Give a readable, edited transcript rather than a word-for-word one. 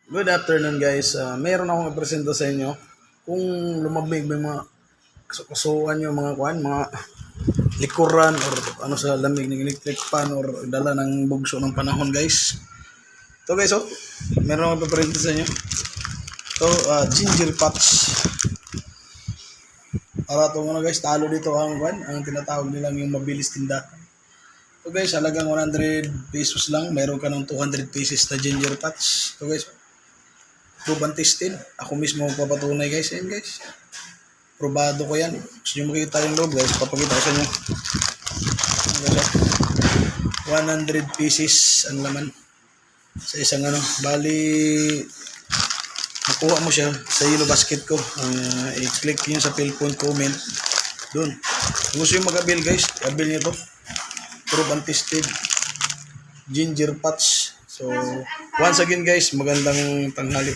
Good afternoon guys. Mayroon akong ipresenta sa inyo. Kung lumabig may mga kasukuan yung mga kuan, mga likuran or ano sa lamig ng electric fan or dala ng bugso ng panahon guys. Ito guys, oh. Meron akong ipresenta sa inyo. Ito, ginger patch. Para ito mga guys, talo dito ang kuan, ang tinatawag nilang yung mabilis tinda. Ito guys, halagang 100 pesos lang. Meron ka ng 200 pieces na ginger patch. Ito guys, prove and tested. Ako mismo magpapatunay guys. Ayan guys. Probado ko yan. Gusto nyo makikita yung loob guys. Papakita ko sa inyo. 100 pieces ang laman. Sa isang ano. Bali, nakuha mo siya sa yellow basket ko. I-click nyo sa PhilPhone comment. Doon. Kung gusto nyo mag-avail guys, avail nyo to. Prove and tested. Ginger patch. So, once again guys, magandang tanghali.